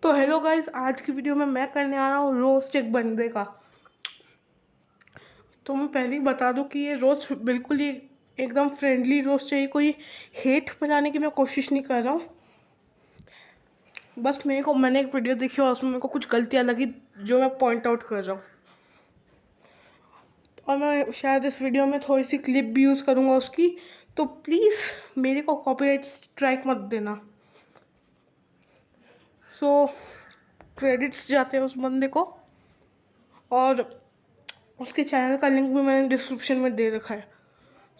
तो hello guys, आज की वीडियो में मैं करने आ रहा हूँ रोस्ट एक बंदे का। तो मैं पहले ही बता दूँ कि ये रोस्ट बिल्कुल ही एकदम फ्रेंडली रोस्ट चाहिए, कोई हेट फैलाने की मैं कोशिश नहीं कर रहा हूँ। बस मैंने एक वीडियो देखी और उसमें मेरे को कुछ गलतियाँ लगी जो मैं पॉइंट आउट कर रहा हूँ, और मैं शायद इस वीडियो में थोड़ी सी क्लिप भी यूज़ करूँगा उसकी। तो प्लीज़ मेरे को कॉपीराइट स्ट्राइक मत देना। सो क्रेडिट्स जाते हैं उस बंदे को, और उसके चैनल का लिंक भी मैंने डिस्क्रिप्शन में दे रखा है।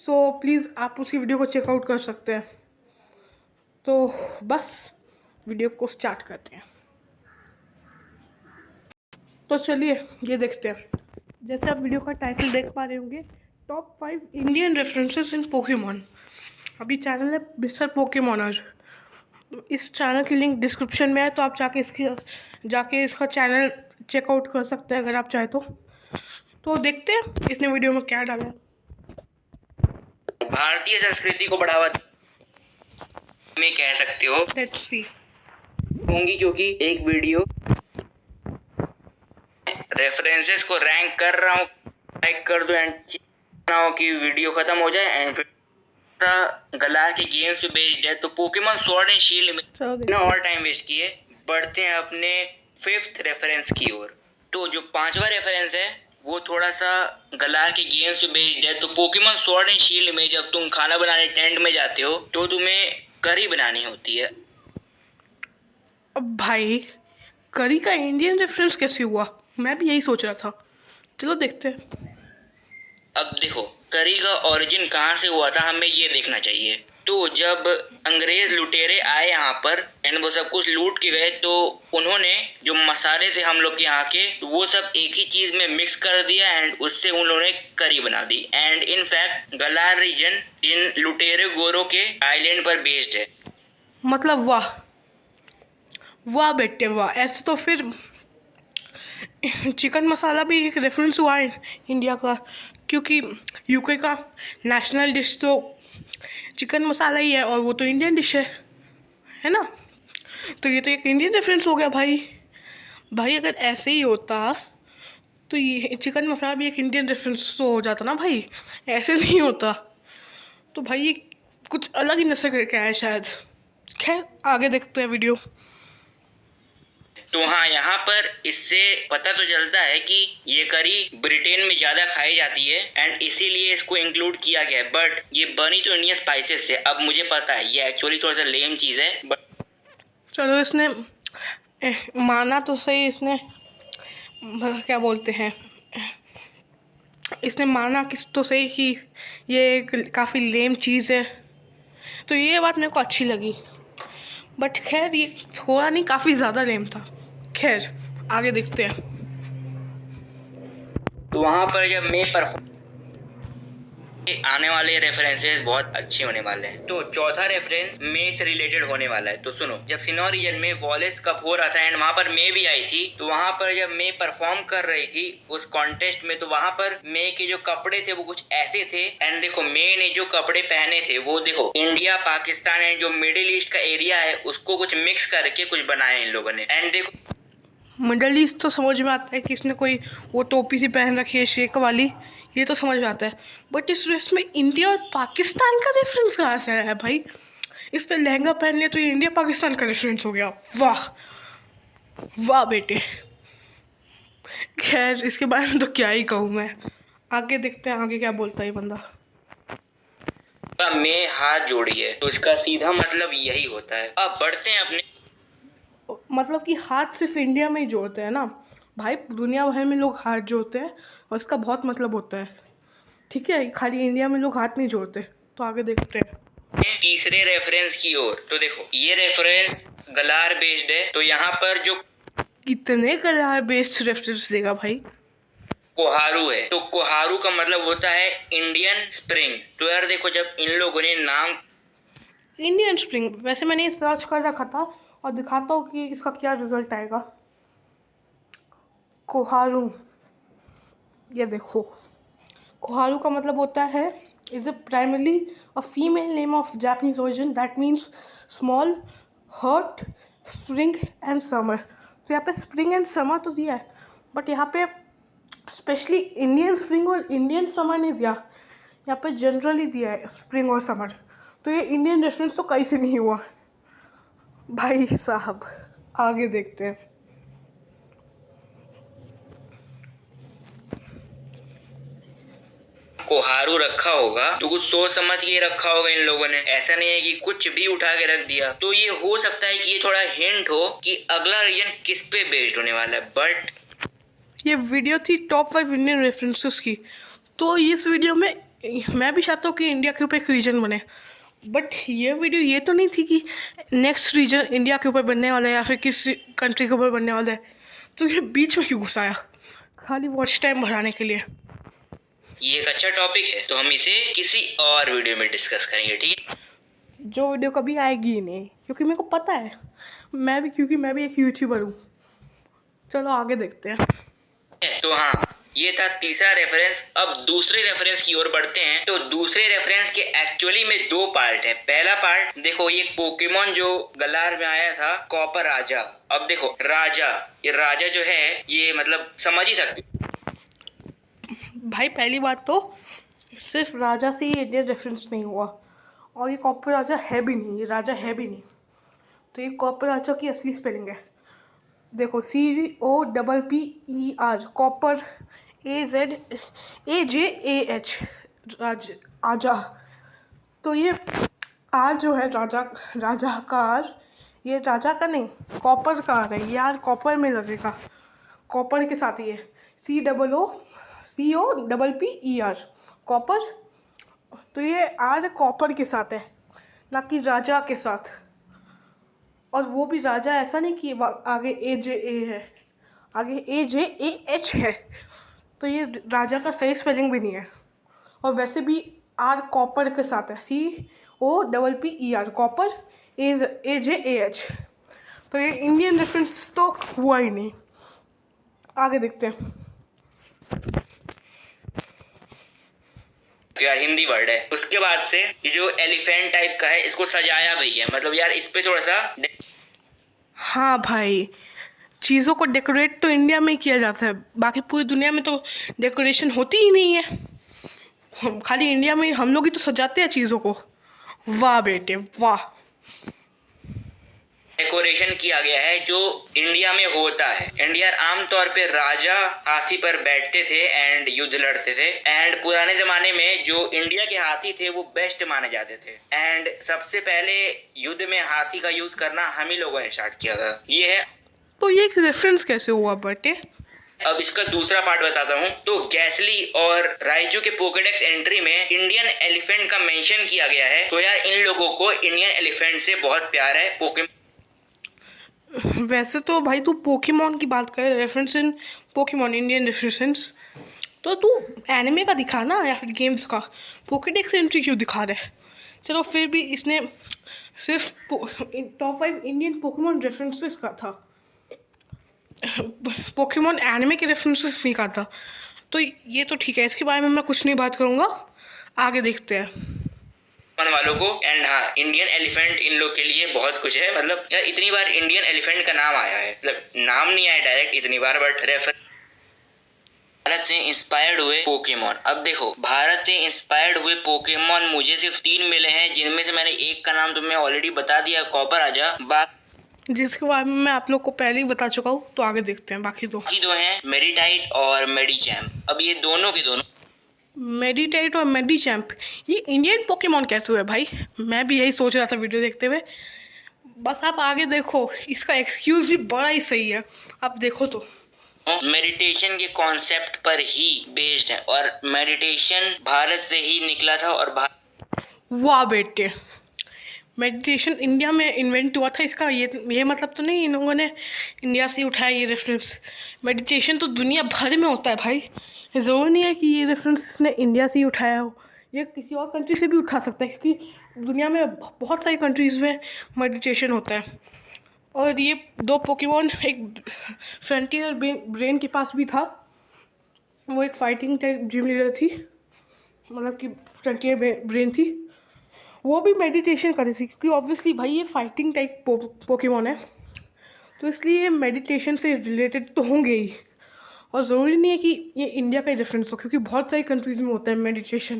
सो प्लीज़ आप उसकी वीडियो को चेकआउट कर सकते हैं। तो बस वीडियो को स्टार्ट करते हैं। तो चलिए ये देखते हैं। जैसे आप वीडियो का टाइटल देख पा रहे होंगे, टॉप 5 इंडियन रेफरेंसेस इन पोकेमॉन। अभी चैनल है मिस्टर पोकेमॉनर। इस चैनल की लिंक डिस्क्रिप्शन में है, तो आप जाके इसका चैनल चेकआउट कर सकते हैं अगर आप चाहे तो देखते हैं इसने वीडियो में क्या डाला है। भारतीय संस्कृति को बढ़ावा में कह सकते हो लेट्स सी होंगी, क्योंकि एक वीडियो रेफरेंसेस को रैंक कर रहा हूँ। लाइक कर दो एंड ना हो कि वीडियो खत्म हो जाए एंड फिर गलार के गेम्स पे बेच जाए। तो पोकेमॉन स्वॉर्ड एंड शील्ड में और टाइम वेस्ट किए। बढ़ते हैं अपने 5th रेफरेंस की ओर। तो जो 5वां रेफरेंस है वो थोड़ा सा गलार के गेम्स पे बेच जाए। तो पोकेमॉन स्वॉर्ड एंड शील्ड में जब तुम खाना बनाने टेंट में जाते हो तो तुम्हें करी बनानी होती है। अब भाई करी का इंडियन रेफरेंस कैसे हुआ, मैं भी यही सोच रहा था। चलो देखते हैं। अब देखो, करी का ओरिजिन कहाँ से हुआ था हमें ये देखना चाहिए। तो जब अंग्रेज लुटेरे आए यहाँ पर एंड वो सब कुछ लूट के गए, तो उन्होंने जो मसाले थे हम लोग के यहाँ के, तो वो सब एक ही चीज में मिक्स कर दिया एंड उससे उन्होंने करी बना दी। एंड इनफैक्ट गलार रीजन इन लुटेरे गोरों के आइलैंड पर बेस्ड है। मतलब वाह वाह बेटे वाह, ऐसे तो फिर चिकन मसाला भी एक रेफरेंस हुआ है इंडिया का, क्योंकि यूके का नेशनल डिश तो चिकन मसाला ही है और वो तो इंडियन डिश है ना। तो ये तो एक इंडियन रेफरेंस हो गया भाई। अगर ऐसे ही होता तो ये चिकन मसाला भी एक इंडियन रेफरेंस तो हो जाता ना भाई, ऐसे नहीं होता। तो भाई ये कुछ अलग ही नशे करके आया शायद। खैर आगे देखते हैं वीडियो। तो हाँ, यहाँ पर इससे पता तो चलता है कि ये करी ब्रिटेन में ज़्यादा खाई जाती है एंड इसीलिए इसको इंक्लूड किया गया है। बट ये बनी तो इंडियन स्पाइसेस से। अब मुझे पता है ये एक्चुअली थोड़ा सा लेम चीज़ है, बट चलो इसने माना तो सही, इसने क्या बोलते हैं, इसने माना किस तो सही कि ये एक काफ़ी लेम चीज़ है। तो ये बात मेरे को अच्छी लगी। बट खैर ये थोड़ा नहीं, काफ़ी ज़्यादा लेम था। खैर आगे देखते हैं। तो वहाँ पर जब मैं परफॉर्म आने वाले रेफरेंसेस बहुत अच्छे होने वाले हैं। तो चौथा रेफरेंस मे से रिलेटेड होने वाला है। तो सुनो, जब सिनोर रीजन में वॉलेस कप हो रहा था एंड वहाँ पर मे भी आई थी, तो वहाँ पर जब मे परफॉर्म कर रही थी उस कॉन्टेस्ट में, तो वहाँ पर मे के जो कपड़े थे वो कुछ ऐसे थे। एंड देखो, मे ने जो कपड़े पहने थे वो देखो इंडिया, पाकिस्तान एंड जो मिडिल ईस्ट का एरिया है उसको कुछ मिक्स करके कुछ बनाया इन लोगों ने। एंड देखो, मिडल ईस्ट तो समझ में आता है कि इसने कोई वो टोपी सी पहन रखी है शेक वाली, ये तो समझ में आता है। बट इस ड्रेस में इंडिया और पाकिस्तान का रेफरेंस कहाँ से आया है भाई? इसने लहंगा पहन लिया तो ये इंडिया पाकिस्तान का रेफरेंस हो गया। वाह वाह बेटे। खैर इसके बारे में तो क्या ही कहूँ मैं। आगे देखते हैं आगे क्या बोलता है ये बंदा। मे हाथ जोड़ी है तो इसका सीधा मतलब यही होता है। अब बढ़ते हैं अपने, मतलब कि हाथ सिर्फ इंडिया में ही जोड़ते हैं ना भाई, दुनिया भर में लोग हाथ जोड़ते हैं और इसका बहुत मतलब होता है। ठीक है, खाली इंडिया में लोग हाथ नहीं जोड़ते। तो आगे देखते हैं तीसरे रेफरेंस की ओर। तो देखो, ये रेफरेंस गलार बेस्ड है। तो यहाँ पर जो कितने कलर बेस्ड रेफरेंस देगा भाई। कोहारू है, तो कोहारू का मतलब होता है इंडियन स्प्रिंग। तो यार देखो, जब इन लोगों ने नाम इंडियन स्प्रिंग, वैसे मैंने सर्च कर रखा था और दिखाता हूँ कि इसका क्या रिजल्ट आएगा। कोहारू, ये देखो, कोहारू का मतलब होता है is a primarily a female name of Japanese origin that means small hot spring and summer. तो यहाँ पे स्प्रिंग एंड समर तो दिया है, बट यहाँ पे स्पेशली इंडियन स्प्रिंग और इंडियन समर नहीं दिया, यहाँ पे जनरली दिया है स्प्रिंग और समर। तो ये इंडियन रेफरेंस तो कहीं से नहीं हुआ भाई साहब। आगे देखते हैं। कोहारू रखा होगा तो कुछ सोच समझ के ही रखा होगा इन लोगों ने, ऐसा नहीं है कि कुछ भी उठा के रख दिया। तो ये हो सकता है कि ये थोड़ा हिंट हो कि अगला रीजन किस पे बेस्ड होने वाला है। बट ये वीडियो थी टॉप 5 इंडियन रेफरेंसेस की, तो इस वीडियो में मैं भी चाहता हूँ कि इंडिया के ऊपर एक रीजन बने, बट ये वीडियो ये तो नहीं थी कि नेक्स्ट रीजन इंडिया के ऊपर बनने वाला है या फिर किस कंट्री के ऊपर बनने वाला है। तो ये बीच में क्यों घुसाया, खाली वॉच टाइम बढ़ाने के लिए। ये एक अच्छा टॉपिक है, तो हम इसे किसी और वीडियो में डिस्कस करेंगे, ठीक है। जो वीडियो कभी आएगी ही नहीं, क्योंकि मेरे को पता है, क्योंकि मैं भी एक यूट्यूबर हूँ। चलो आगे देखते हैं। तो हाँ, ये था तीसरा रेफरेंस। अब दूसरे रेफरेंस की ओर बढ़ते हैं। तो दूसरे रेफरेंस के एक्चुअली में 2 पार्ट है। पहला पार्ट देखो, ये पोकेमॉन जो गलार में आया था, कॉपर राजा। अब देखो राजा, ये राजा जो है ये मतलब समझ ही सकते भाई पहली बात तो सिर्फ राजा से ही इंडियन रेफरेंस नहीं हुआ, और ये कॉपर राजा है भी नहीं, ये राजा है भी नहीं। तो ये कॉपर राजा की असली स्पेलिंग है, देखो COPPER, कॉपर, AZAJAH, आजा। तो ये आर जो है राजा, राजा का आर, ये राजा का नहीं, कॉपर का आर है। ये आर कॉपर में लगेगा, कॉपर के साथ ही है। COPPER, copper. तो ये आर कॉपर के साथ है, ना कि राजा के साथ। और वो भी राजा ऐसा नहीं कि आगे AJA है, आगे AJAH है। तो ये राजा का सही स्पेलिंग भी नहीं है। और वैसे भी आर कॉपर के साथ है, COPPER, कॉपर, AJAH। तो ये इंडियन रेफरेंस तो हुआ ही नहीं। आगे देखते हैं। तो यार हिंदी वर्ड है। उसके बाद से ये जो एलिफेंट टाइप का है, इसको सजाया भी है। मतलब यार इस पे थोड़ा सा हाँ भाई, चीज़ों को डेकोरेट तो इंडिया में ही किया जाता है, बाकी पूरी दुनिया में तो डेकोरेशन होती ही नहीं है। खाली इंडिया में हम लोग ही तो सजाते हैं चीज़ों को। वाह बेटे वाह। डेकोरेशन किया गया है जो इंडिया में होता है। इंडिया आमतौर पे राजा हाथी पर बैठते थे एंड युद्ध लड़ते थे। एंड पुराने जमाने में जो इंडिया के हाथी थे वो बेस्ट माने जाते थे। एंड सबसे पहले युद्ध में हाथी का यूज करना हम ही लोगों ने स्टार्ट किया था। ये है। तो ये एक रेफरेंस कैसे हुआ बेटे? अब इसका दूसरा पार्ट बताता हूँ। तो गैसली और राइजू के पोकेडेक्स एंट्री में इंडियन एलिफेंट का मेंशन किया गया है। तो यार इन लोगों को इंडियन एलिफेंट से बहुत प्यार है। वैसे तो भाई तू पोकेमॉन की बात करे, reference in Pokemon, Indian reference, तो तू एनिमे का दिखा ना, या फिर गेम्स का। पोकेडेक्स एंट्री क्यों दिखा रहा है? चलो फिर भी इसने सिर्फ टॉप 5 इंडियन पोकेमॉन रेफरेंसेस का था, पोकेमॉन एनिमे के रेफरेंसेस नहीं का था। तो ये तो ठीक है, इसके बारे में मैं कुछ नहीं बात करूँगा। आगे देखते हैं वालों को। एंड हाँ, इंडियन एलिफेंट इन लोग के लिए बहुत कुछ है। मतलब यार इतनी बार इंडियन एलिफेंट का नाम आया है, मतलब नाम नहीं आया डायरेक्ट इतनी बार, बट रेफर भारत से इंस्पायर्ड हुए पोकेमॉन। अब देखो, भारत से इंस्पायर्ड हुए पोकेमॉन मुझे सिर्फ 3 मिले हैं, जिनमें से मैंने एक का नाम तुम्हें ऑलरेडी बता दिया, कॉपर राजा। जिसके बारे में मैं आप लोग को पहले ही बता चुका हूँ। तो आगे देखते हैं बाकी दो हैं मेडिटाइट और मेडिचैम्प। अब ये दोनों के दोनों मेडिटेट और मेडिचैम्प, ये इंडियन पोकेमॉन कैसे हुए भाई? मैं भी यही सोच रहा था वीडियो देखते हुए। बस आप आगे देखो, इसका एक्सक्यूज भी बड़ा ही सही है। आप देखो तो मेडिटेशन के कॉन्सेप्ट पर ही बेस्ड है, और मेडिटेशन भारत से ही निकला था। और वाह बेटे, मेडिटेशन इंडिया में इन्वेंट हुआ था। इसका ये मतलब तो नहीं इन लोगों ने इंडिया से ही उठाया ये रेफरेंस। मेडिटेशन तो दुनिया भर में होता है भाई, ज़रूर नहीं है कि ये रेफरेंस इसने इंडिया से ही उठाया हो। ये किसी और कंट्री से भी उठा सकता है, क्योंकि दुनिया में बहुत सारी कंट्रीज़ में मेडिटेशन होता है। और ये 2 पोकेमॉन, एक फ्रंटियर ब्रेन के पास भी था, वो एक फाइटिंग टाइप जिम लीडर थी, मतलब कि फ्रंटियर ब्रेन थी, वो भी मेडिटेशन कर रही थी, क्योंकि ऑब्वियसली भाई ये फाइटिंग टाइप पोकेमॉन है। तो इसलिए मेडिटेशन से रिलेटेड तो होंगे ही, और ज़रूरी नहीं है कि ये इंडिया का ही रेफरेंस हो, क्योंकि बहुत सारी कंट्रीज़ में होता है मेडिटेशन।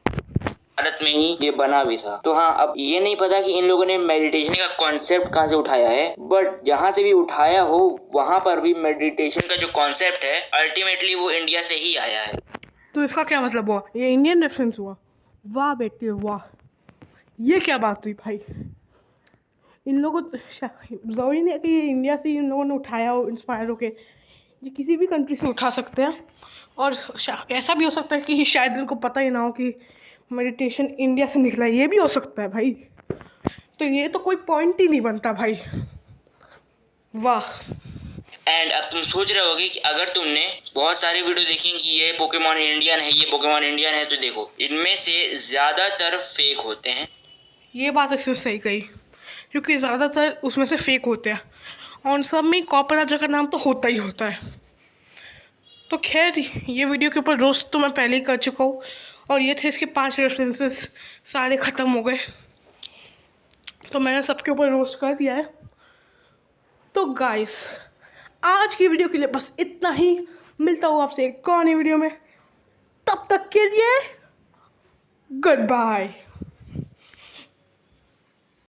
भारत में ही ये बना भी था। तो हाँ, अब ये नहीं पता कि इन लोगों ने मेडिटेशन का कॉन्सेप्ट कहाँ से उठाया है, बट जहाँ से भी उठाया हो वहाँ पर भी मेडिटेशन का जो कॉन्सेप्ट है अल्टीमेटली वो इंडिया से ही आया है। तो इसका क्या मतलब हुआ, ये इंडियन रेफरेंस हुआ? वाह बेटे वाह, ये क्या बात हुई भाई। इन लोगों ज़रूरी नहीं है कि ये इंडिया से इन लोगों ने उठाया हो, इंस्पायर होके, ये किसी भी कंट्री से उठा सकते हैं। और ऐसा भी हो सकता है कि शायद इनको पता ही ना हो कि मेडिटेशन इंडिया से निकला है, ये भी हो सकता है भाई। तो ये तो कोई पॉइंट ही नहीं बनता भाई। वाह। एंड अब तुम सोच रहे होगे कि अगर तुमने बहुत सारी वीडियो देखी कि ये पोकेमॉन इंडियन है, ये पोकेमॉन इंडियन है, तो देखो इनमें से ज़्यादातर फेक होते हैं। ये बात ऐसे सही कही, क्योंकि ज़्यादातर उसमें से फेक होते हैं, और उन सब में कॉपीराइटर का नाम तो होता ही होता है। तो खैर, ये वीडियो के ऊपर रोस्ट तो मैं पहले ही कर चुका हूँ, और ये थे इसके 5 रेफरेंसेस, सारे ख़त्म हो गए, तो मैंने सबके ऊपर रोस्ट कर दिया है। तो गाइस, आज की वीडियो के लिए बस इतना ही। मिलता हूँ आपसे एक और नई वीडियो में, तब तक के लिए गुड बाय।